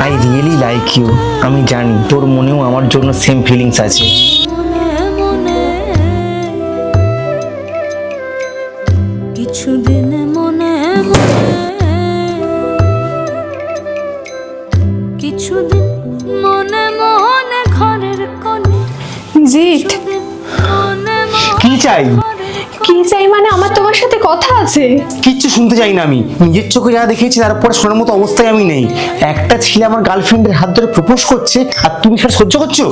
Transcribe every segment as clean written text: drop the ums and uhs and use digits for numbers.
I really like you. আমি জানি তোর মনেও আমার জন্য সেম ফিলিংস আছে। কিছুদিন মনে কিছুদিন মনে মনে ঘরের কোণে। জিৎ, কি চাই? কি চাই মানে আমার তোমার সাথে কথা আছে। কিচ্ছু শুনতে চাই না আমি। নিজের চোখে যা দেখেছি তারপরে শোনার মতো অবস্থায় আমি নেই। একটা ছেলে আমার গার্লফ্রেন্ডের হাত ধরে প্রপোজ করছে আর তুমি সেটা সহ্য করছো?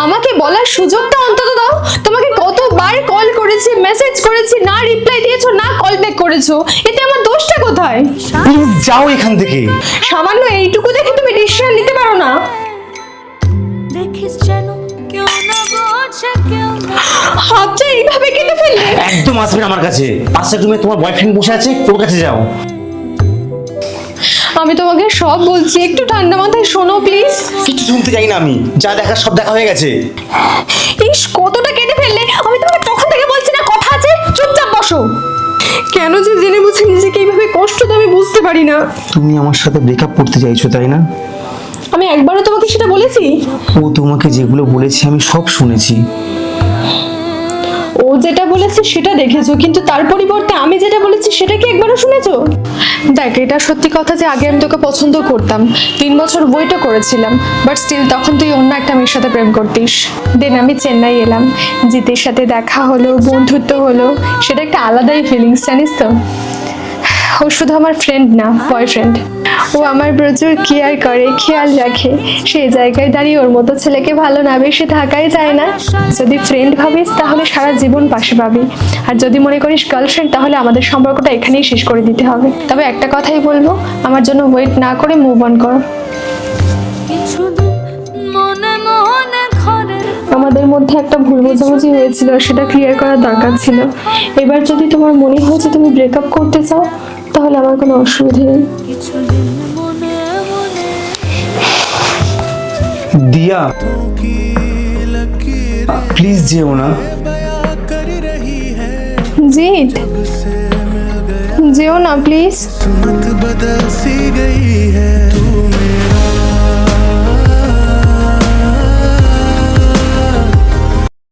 আমাকে বলার সুযোগটা অন্তত দাও। তোমাকে কতবার কল করেছি, মেসেজ করেছি, না রিপ্লাই দিয়েছো না কল ব্যাক করেছো। এতে আমার দোষটা কোথায়? প্লিজ যাও এখান থেকে। সামান্য এইটুকু দেখে তুমি ডিসিশন নিতে পারো না? দেখিস যেন কেউ না বোঝে কেউ না। হাতটা এইভাবে কেটে ফেললে? একদম আসবে না আমার কাছে। পাশের রুমে তোমার বয়ফ্রেন্ড বসে আছে, ওর কাছে যাও। আমি তোমাকে সব বলছি, একটু ঠান্ডা মাথায় শোনো প্লিজ। কিছু শুনতে চাই না আমি। যা দেখার সব দেখা হয়ে গেছে। ইস, কতটা কেটে ফেললে। আমি তোমাকে তখন থেকে বলছি না কথা আছে, চুপচাপ বসো। কেন যে জেনে বুঝে নিজেকে এইভাবে কষ্ট তো আমি বুঝতে পারি না। তুমি আমার সাথে ব্রেকআপ করতে চাইছো তাই না? আমি একবারও তোমাকে সেটা বলেছি? ও তোমাকে যেগুলো বলেছে আমি সব শুনেছি। ও যেটা বলেছে সেটা দেখেছো, কিন্তু তার পরিবর্তে আমি যেটা বলেছি সেটা কি একবারও শুনেছো? দেখ, এটা সত্যি কথা যে আগে আমি তোকে পছন্দ করতাম, 3 বছর ওয়েটও করেছিলাম, বাট স্টিল তখন তুই অন্য একটা মেয়ের সাথে প্রেম করতিস। দেন আমি চেন্নাই এলাম, জিতের সাথে দেখা হলো, বন্ধুত্ব হলো, সেটা একটা আলাদাই ফিলিংস, জানিস তো। ও শুধু আমার ফ্রেন্ড না, বয়ফ্রেন্ড। ও আমার প্রচুর কেয়ার করে, খেয়াল রাখে। সেই জায়গায় দাঁড়িয়ে ওর মতো ছেলেকে ভালো না বেশি থাকাই যায় না। যদি ফ্রেন্ড ভাবিস তাহলে সারা জীবন পাশে পাবি, আর যদি মনে করিস গার্লফ্রেন্ড তাহলে আমাদের সম্পর্কটা এখানেই শেষ করে দিতে হবে। তবে একটা কথাই বলবো, আমার জন্য ওয়েট না করে মুভ অন কর। কিছুদিন মনে মনে ঘরের আমাদের মধ্যে একটা ভুল বোঝাবুঝি হয়েছিল, সেটা ক্লিয়ার করার দরকার ছিল। এবার যদি তোমার মনে হয় যে তুমি ব্রেকআপ করতে চাও তাহলে আমার কোনো অসুবিধা নেই। কিছুদিন মনে মনে। দিয়া প্লিজ যেও না। জিৎ, যেও না প্লিজ। किस्मत बदल सी गई है, तू